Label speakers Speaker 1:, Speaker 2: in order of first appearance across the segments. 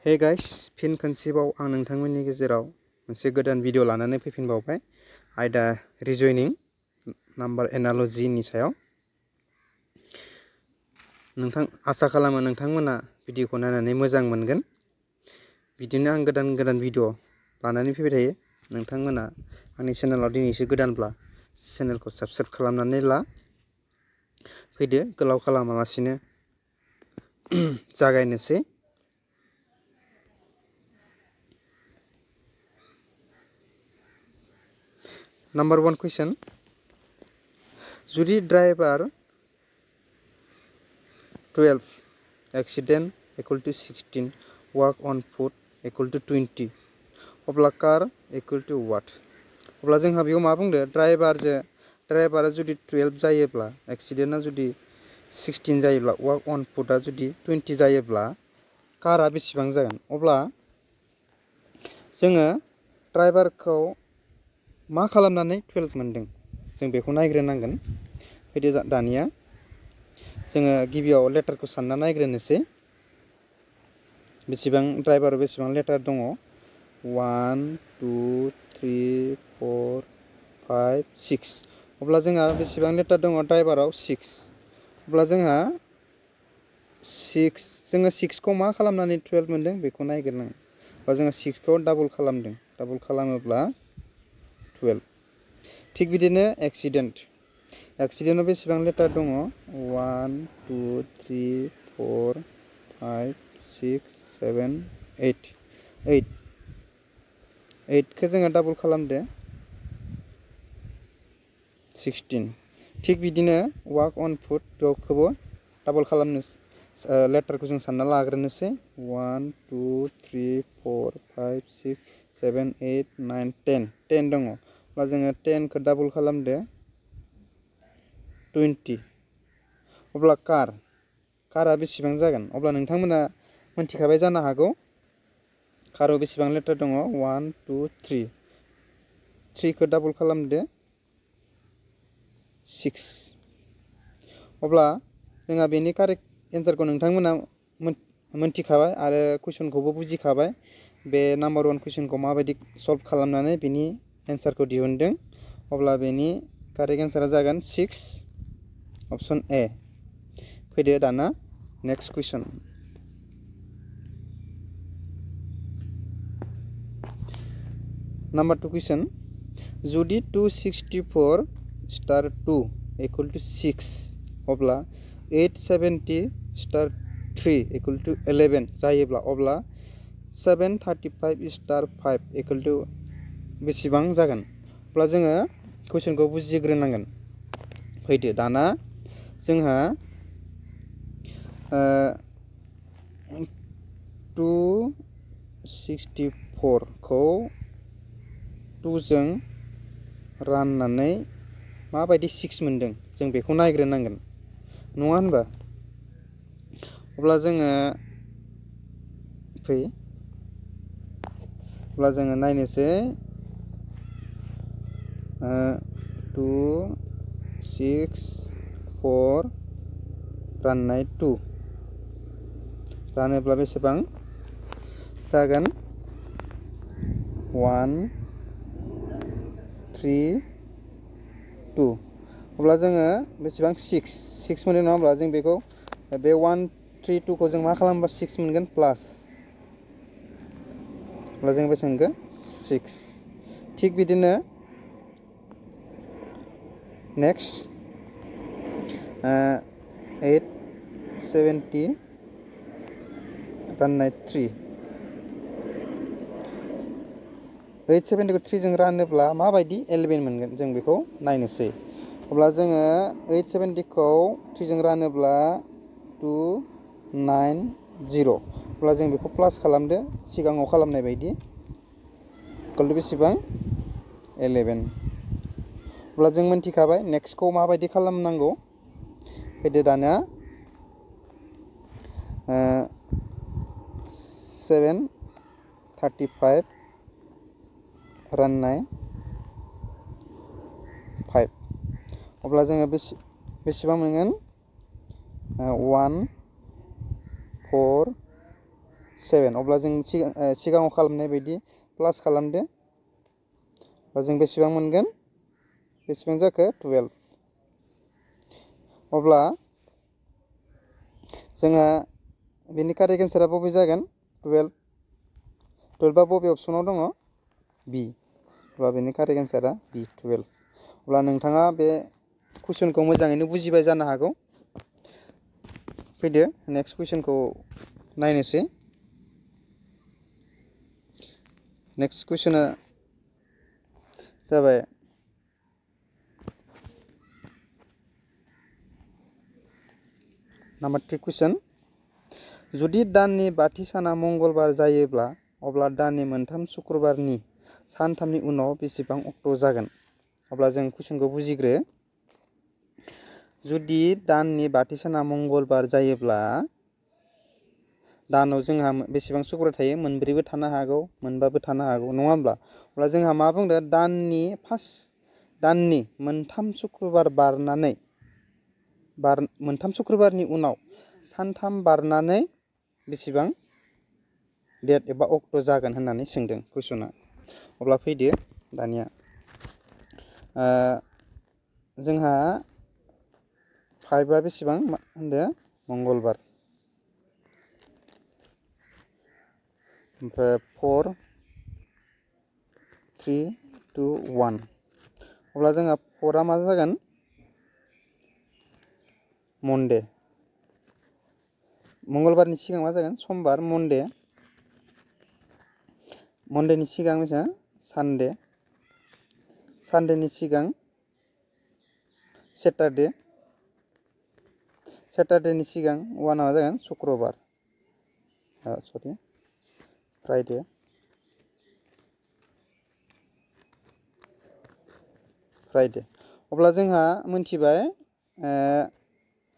Speaker 1: Hey guys, फिन खनसेबाव आं नोंथांमोननि गेजेराव मोनसे गोदान भिडिअ लानानै फैफिनबावबाय आयदा रिजनिं नाम्बार एनालजि नि सायाव आसा खालामो नोंथांमोना भिडिअखौ नायनानै मोजां मोनगोन। बिदिनो आं गोदान भिडिअ लानानै फैबाय थायो। नोंथांमोना आंनि चेनेलाव दिनैसो गोदानब्ला चेनेलखौ साबस्क्राइब खालामनानै ला। फैदो गोलाव खालामालासिनो जागायनोसै। Number 1 question. Judy driver 12, accident equal to 16, walk on foot equal to 20, अब्ला car equal to what? अब्ला जोंहा बेयाव मा बुंदो ड्राइभारा जुदि 12 जायोब्ला एक्सिडेन्टआ जुदि 16 जायोब्ला walk on footआ जुदि 20 जायोब्ला कारआ बेसेबां जागोन? अब्ला जोङो ड्राइभारखौ मा खालामनानै 12 मोनदों जों बेखौ नायग्रोनांगोन। फैदो दानिया जोङो गिबियाव लेटारखौ सानना नायग्रोनोसै। बेसेबां ड्राइभाराव बेसेबां लेटार दङ? 1 2 3 4 5 6। अब्ला जोंहा बेसेबां लेटार दङ ड्राइभाराव? 6। अब्ला जोंहा 6 खौ मा खालामनानै 12 मोनदों बेखौ नायग्रोनांगोन। अब्ला जोङो 6 खौ डाबल खालामदों। डाबल खालामोब्ला 12। थिग बिदिनो एक्सिडेन्टआव बेसेबां लेटार दङ? 1 2 3 4 5 6 7 8 खौ जोङो डाबल खालामदो 16। थिग बिदिनो वाक अन फुट बेखौबो डाबल खालामनो लेटारखौ जों सानना लाग्रोनोसै। 1 2 3 4 5 6 7 8 9 10 दङ। अब्ला जोङो 10 खौ डाबल खालामदो 20। अब्ला कारआ बेसेबां जागोन? अब्ला नोंथांमोना मोनथिखाबाय जानो हागौ काराव बेसेबां लेटार दङ? 1 2 3 खौ डाबल खालामदो 6। अब्ला जोंहा बेनि कारेक्ट एन्सारखौ नोंथांमोना मोनथिखाबाय आरो कुइसनखौबो बुजिखाबाय। बे नाम्बार 1 कुइसनखौ माबायदि सल्भ खालामनानै बेनि एन्सारखौ दिहुनदों। अब्ला बेनि कारेक्ट एन्सारा जागोन 6, अपसन ए। फैदो दाना नेक्स्ट कुइसन। नाम्बार 2 कुइसन। जुदि 264 स्टार 2 इक्वल टू 6 अब्ला 870 स्टार 3 इक्वल टू 11 जायोब्ला अब्ला 735 स्टार 5 इक्वल टू बेसेबां जागोन? अब्ला जोङो कुइसनखौ बुजिग्रोनांगोन। फैदो दाना जोंहा 264 खौ 2 जों राननानै माबायदि 6 मोनदों जों बेखौ नायग्रोनांगोन, नङा होनबा? अब्ला जोङो अब्ला जोङो नायनोसै 2 6 4 राननाय 2 रानोब्ला बेसेबां जागोन? 1 3 2। अब्ला जोङो बेसेबां 6 मोनो नङा होमब्ला जों बेखौ बे 1 3 2 खौ जों मा खालामबा 6 मोनगोन प्लास। अब्ला जों बेसेबां मोनगोन 6। थिग बिदिनो नेक्स्ट 870 राननाय 3। 870 खौ 3 जों रानोब्ला माबायदि 11 मोनगोन जों बेखौ नायनोसै। अब्ला जोङो 870 खौ 3 जों रानोब्ला 290। अब्ला जों बेखौ प्लास खालामदो सिगाङाव खालामनाय बायदि इक्वल टू बेसेबां 11। अब्ला जों मोनथिखाबाय नेक्स्टखौ माबायदि खालामनांगौ। फैदो दाना 735 राननाय 5। अब्ला जोङो बेसेबां मोनगोन? 1 4 7 अब्ला जों सिगाङाव खालामनाय बायदि प्लास खालामदो अब्ला जों बेसेबां मोनगोन बेसेबां जाखो 12 अब्ला जोंहा बेनि कारेक्ट एन्सारा बबे जागोन 12 12 आ बबे अपसनाव दङ बी अब्ला बेनि कारेक्ट एन्सारा बी 12 अब्ला नोंथाङा बे कुइसनखौ मोजाङैनो बुजिबाय जानो हागौ फैदो नेक्स्ट कुइसनखौ नायनोसै नेक्स्ट कुइसना जाबाय नम्बर 3 कुइसन जुदि दाननि बाथि साना मंगलबार जायोब्ला अब्ला दाननि मोनथाम शुक्रबारनि सानथामनि उनाव बेसेबां अक्ट' जागोन अब्ला जों कुइसनखौ बुजिग्रो जुदि दाननि बाथि साना मंगलबार जायोब्ला दानाव जोंहा बेसेबां शुक्रबार थायो मोनब्रैबो थानो हागौ मोनबाबो थानो हागौ नङा होमब्ला अब्ला जोंहा मा बुंदों दाननि दाननि मोनथाम शुक्रबार बारनानै मोनथाम शुक्रबारनि उनाव सानथाम बारनानै बेसेबां डेट एबा अक्ट' जागोन होननानै सोंदों कुइसना अब्ला फैदो दानिया जोंहा 5 आ बेसेबां होनदों मंगलबार ओमफ्राय 4 3 2 1 अब्ला जोंहा 4 आ मा जागोन मंडे मंगलबारनि सिगां मा जागोन समबार मंडेनि सिगां बेसेबां सानडे सानडेनि सिगां सेटारडेनि सिगां 1 आ जागोन शुक्रबार फ्राइडे अब्ला जोंहा मोनथिबाय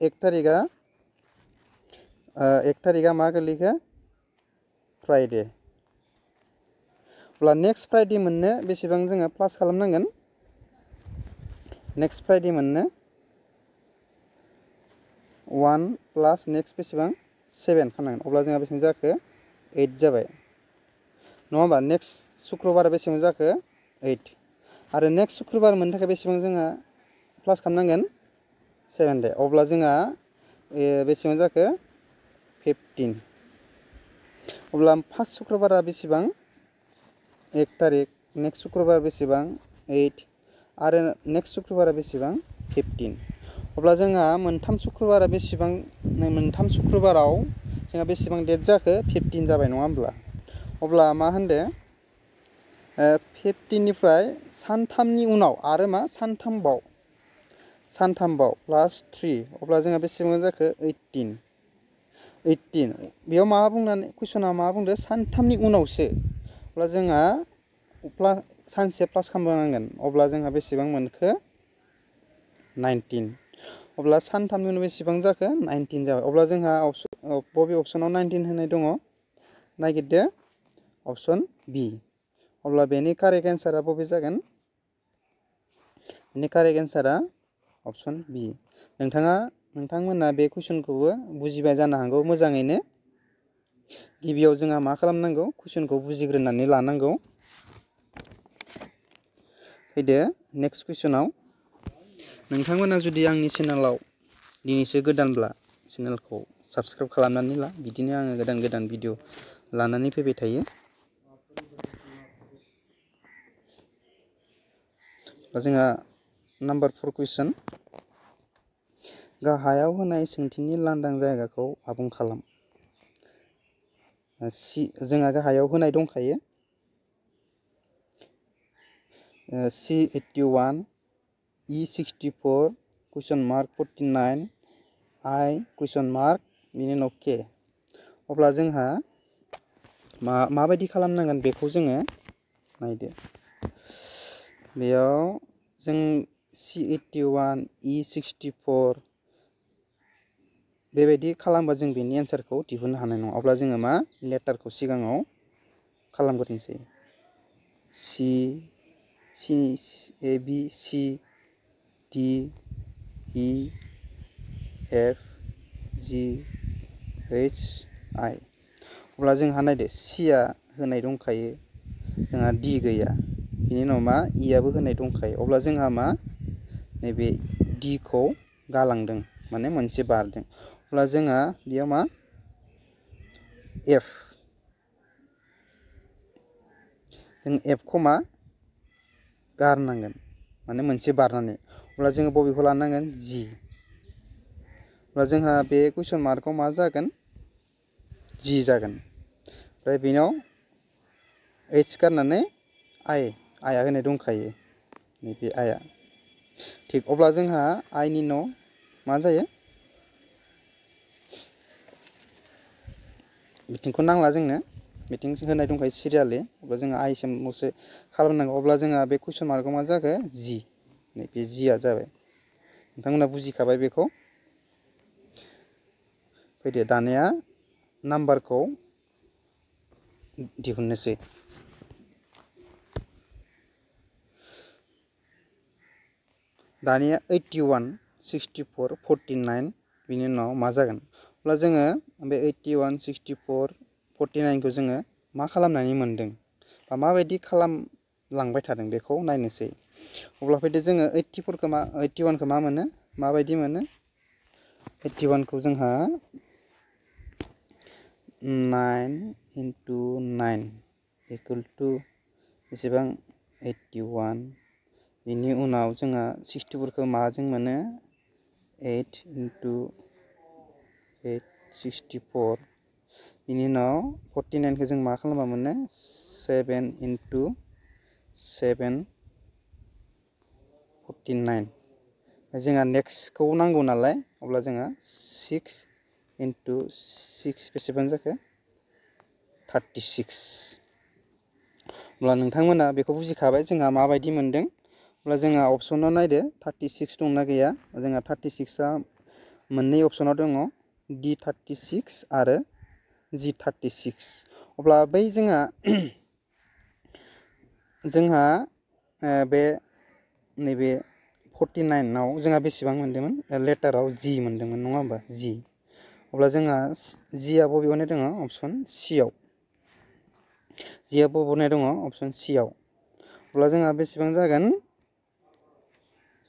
Speaker 1: 1 तारिखआ मा गोलैखो फ्राइडे अब्ला नेक्स्ट फ्राइडे मोननो बेसेबां जोङो प्लास खालामनांगोन नेक्स्ट फ्राइडे मोननो 1 प्लास नेक्स्ट बेसेबां 7 खालामनांगोन अब्ला जोंहा बेसेबां जाखो 8 जाबाय नङा होमबा नेक्स्ट शुक्रबार बेसेबां जाखो 8 आरो नेक्स्ट शुक्रबार मोननो थाखाय बेसेबां जोंहा प्लास खालामनांगोन 7 दे अब्ला जोंहा बेसेबां जाखो 15 अब्ला फार्स्ट शुक्रबारा बेसेबां 1 तारिख नेक्स्ट शुक्रबार बेसेबां 8 आरो नेक्स्ट शुक्रबारा बेसेबां 15 अब्ला जोंहा मोनथाम शुक्रबारा बेसेबां मोनथाम शुक्रबाराव जोंहा बेसेबां डेट जाखो 15 जाबाय नङा होमब्ला अब्ला मा होनदो 15 निफ्राय सानथामनि उनाव आरो मा सानथामबाव प्लास 3 अब्ला जोंहा बेसेबां जाखो 18 बेयाव मा बुंनानै कुइसना मा बुंदो सानथामनि उनावसो अब्ला जोंहा सानसे प्लास खालामनांगोन अब्ला जोंहा बेसेबां मोनखो 19 अब्ला सानथामनि उनाव बेसेबां जाखो 19 जाबाय अब्ला जोंहा बबे अपसनाव 19 होनाय दङ नागिरदो अपसन बी अब्ला बेनि कारेक्ट एन्सारा बबे जागोन बेनि कारेक्ट एन्सारा अपसन बी नोंथांमोना बे कुइसनखौबो बुजिबाय जानो हागौ मोजाङैनो गिबियाव जोंहा मा खालामनांगौ कुइसनखौ बुजिग्रोनानै लानांगौ फैदो नेक्स्ट कुइसनाव नोंथांमोना जुदि आंनि चेनेलाव दिनैसो गोदानब्ला चेनेलखौ साबस्क्राइब खालामनानै ला बिदिनो आङो गोदान गोदान भिडिअ लानानै फैबाय थायो जोंहा नम्बर 4 कुइसन गाहायाव होनाय सोंथिनि लांदां जायगाखौ आबुं खालाम जोंहा गाहायाव होनाय दंखायो C81 E64 question mark 49 I question mark बिनि उनाव K अब्ला जोंहा माबायदि खालामनांगोन बेखौ जोङो नायदो बेयाव जों C81 E64 बेबायदि खालामबा जों बेनि एन्सारखौ दिहुननो हानाय नङा अब्ला जोङो मा लेटारखौ सिगाङाव खालामग्रोनोसै A B C D E F G H I अब्ला जोंहा नायदो सिया होनाय दंखायो जोंहा डि गैया बिनि उनाव मा इयाबो होनाय दंखायो अब्ला जोंहा मा नैबे डि खौ गालांदों माने मोनसे बारदों अब्ला जोंहा बेयाव मा एफ जों एफ खौ मा गारनांगोन माने मोनसे बारनानै अब्ला जोङो बबेखौ लानांगोन जि अब्ला जोंहा बे कुइसन मार्कआव मा जागोन जि जागोन ओमफ्राय बेनाव एच गारनानै आइआ होनाय दंखायो नैबे आइआ थिग अब्ला जोंहा आइनि उनाव मा जायो बिथिंखौ नांला जोंनो बिथिं होनाय दंखायो सिरियालि अब्ला जोंहा आइसिमल'सो खालामनांगौ अब्ला जोंहा बे कुइसन मार्कआव मा जाखो जि नैबे जिया जाबाय नोंथांमोना बुजिखाबाय बेखौ फैदो दानिया नाम्बारखौ दिहुननोसै दानिया 81 64 49 बिनि उनाव मा जागोन अब्ला जोङो बे 81 64 49 खौ जोङो मा खालामनानै मोनदों बा माबायदि खालामलांबाय थादों बेखौ नायनोसै अब्ला फैदो जोङो 81 खौ मा मोनो माबायदि मोनो 81 खौ जोंहा 9 into 9 equal to बेसेबां 81 बिनि उनाव जोंहा 64 खौ माजों मोनो 8 into 8 64 बिनि उनाव 49 खौ जों मा खालामबा मोनो 7 into 7 49 जोंहा नेक्स्ट खौ नांगौ नालाय अब्ला जोंहा 6 into 6 बेसेबां जाखो 36 अब्ला नोंथांमोना बेखौ बुजिखाबाय जोंहा माबायदि मोनदों अब्ला जोंहा अपसनाव नायदो 36 दंना गैया जोंहा 36आ मोननै अपसनाव दङ D36 आरो G36 अब्ला बै जोंहा बे नैबे 49 आव जोंहा बेसेबां मोनदोंमोन लेटाराव G मोनदोंमोन नङा होमबा G अब्ला जोंहा Gआ बबेयाव दङ अपसन C आव Gआ बबेयाव दङ अपसन C आव अब्ला जोंहा बेसेबां जागोन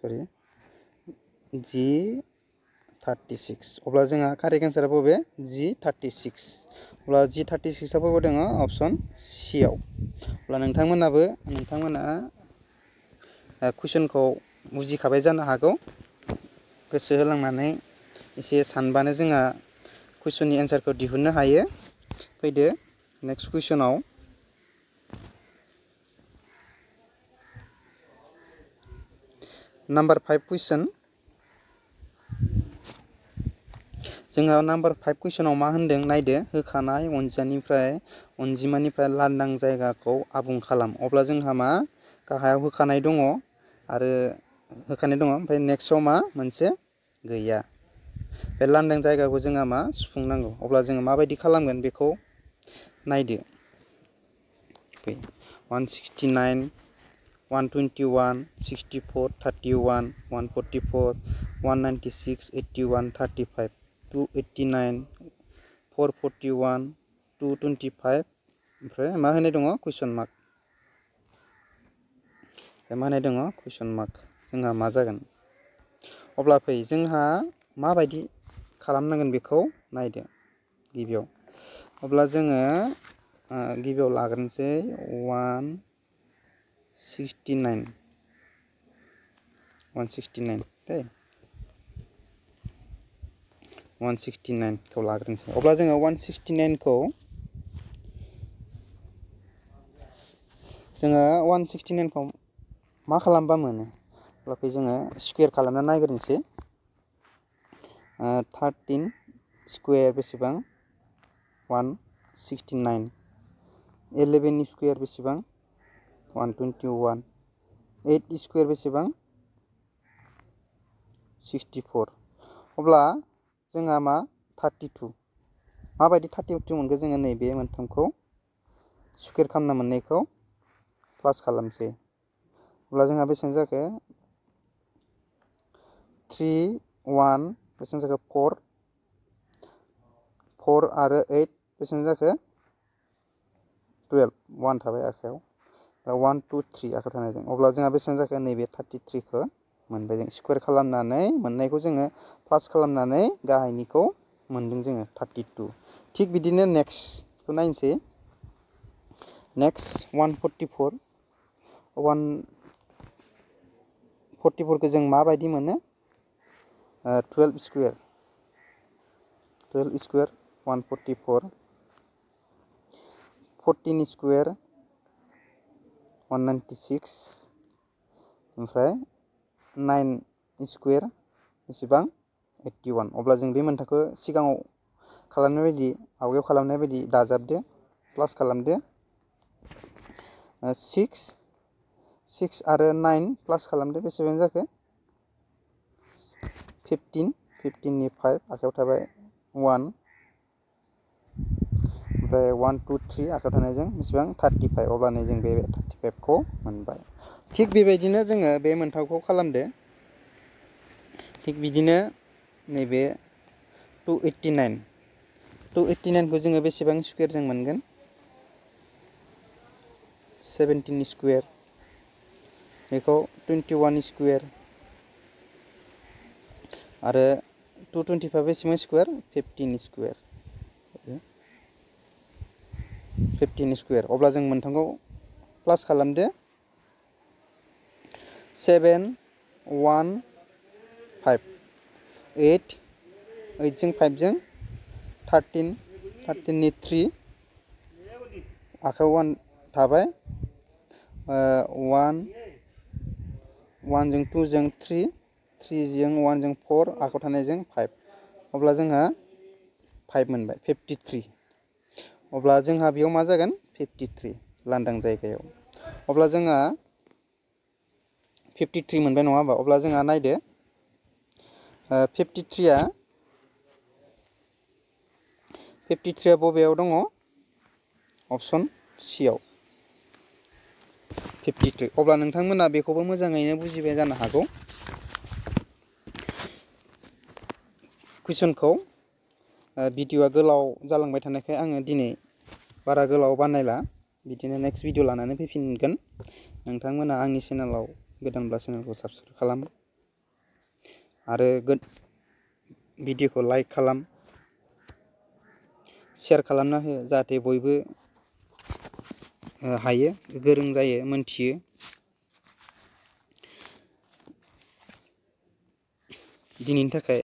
Speaker 1: सरि G36 अब्ला जोंहा कारेक्ट एन्सारा बबे G36 अब्ला G36 आ बबेयाव दङ अपसन C आव अब्ला नोंथांमोना कुइसनखौ बुजिखाबाय जानो हागौ गोसो होलांनानै एसे सानबानो जोंहा कुइसननि एन्सारखौ दिहुननो हायो फैदो नेक्स्ट कुइसनाव नाम्बार 5 कुइसन जोंहा नाम्बार 5 कुइसनाव मा होनदों नायदो होखानाय अनजिमानिफ्राय लांदां जायगाखौ आबुं खालाम अब्ला जोंहा मा गाहायाव होखानाय दङ ओमफ्राय नेक्स्टआव मा मोनसे गैया बे लांदां जायगाखौ जोंहा मा सुफुंनांगौ अब्ला जोङो माबायदि खालामगोन बेखौ नायदो 169 121 64 31 144 196 81 35 289 441 225 ओमफ्राय मा होनाय दङ कुइसन मार्क जोंहा मा जागोन अब्ला फै जोंहा माबायदि खालामनांगोन बेखौ नायदो गिबियाव अब्ला जोङो गिबियाव लाग्रोनोसै 169 दे 169 खौ लाग्रोनोसै अब्ला जोङो 169 खौ मा खालामबा मोनो अब्ला जोङो स्कुवेर खालामना नायग्रोनोसै 13 स्कुवेर बेसेबां 169 11 नि स्कुवेर बेसेबां 121 8 स्कुवेर बेसेबां 64 अब्ला जोंहा मा 32 माबायदि 32 मोनखो जोङो नैबे मोनथामखौ स्कुवेर खालामना मोननायखौ प्लास खालामसै अब्ला जोंहा बेसेबां जाखो 3 1 बेसेबां जाखो 4 आरो 8 बेसेबां जाखो 12 1 थाबाय आखायाव 1 2 3 आखायाव थानायजों अब्ला जोंहा बेसेबां जाखो नैबे 33 खौ मोनबाय जों स्क्वायर खालामनानै मोननायखौ जोङो प्लास खालामनानै गाहायनिखौ मोनदों जोङो 32 थिग बिदिनो नेक्स्टखौ नायनोसै नेक्स्ट 144 144 जों माबायदि मोनो 12 स्क्वायर 144 14 स्क्वायर 196 ओमफ्राय 9 स्क्वायर बेसेबां 81 अब्ला जों बे मोनथाखौ सिगाङाव खालामनाय बायदि आवगायाव खालामनाय बायदि दाजाबदो प्लास खालामदो 6 आरो 9 प्लास खालामदो बेसेबां जाखो 15 नि 5 आखायाव थाबाय 1 ओमफ्राय 1 2 3 आखायाव थानायजों बेसेबां 35 अब्लानो जों बे 35 खौ मोनबाय थिग बेबायदिनो जोङो बे मोनथामखौ खालामदो थिग बिदिनो नैबे 289 खौ जोङो बेसेबां स्क्वायर जों मोनगोन 17 स्क्वायर बेखौ 21 स्क्वायर आरो 225 बेसेबां स्क्वायर 15 स्क्वायर 15 स्क्वायर अब्ला जों मोनथामखौ प्लास खालामदो 7 1 5 8 जों 5 जों 13 नि 3 आखायाव 1 थाबाय 1 जों 2 जों 3 जों 1 जों 4 आखायाव थानायजों 5 अब्ला जोंहा 5 मोनबाय 53 अब्ला जोंहा बेयाव मा जागोन 53 लांदां जायगायाव अब्ला जोंहा 53 मोनबाय नङा होमबा अब्ला जोंहा नायदो 53 बबेयाव दङ अपसन सि आव 53 अब्ला नोंथांमोना बेखौबो मोजाङैनो बुजिबाय जानो हागौ कुइसनखौ भिडिअआ गोलाव जालांबाय थानायखाय आङो दिनै बारा गोलाव बानायला बिदिनो नेक्स्ट भिडिअ लानानै फैफिनगोन नोंथांमोना आंनि चेनेलाव गोदानब्ला चेनेलखौ साबस्क्राइब खालाम आरो भिडिअखौ लाइक खालाम शेयार खालामना हो जाहाथे बयबो हायो गोरों जायो मोनथियो दिनैनि थाखाय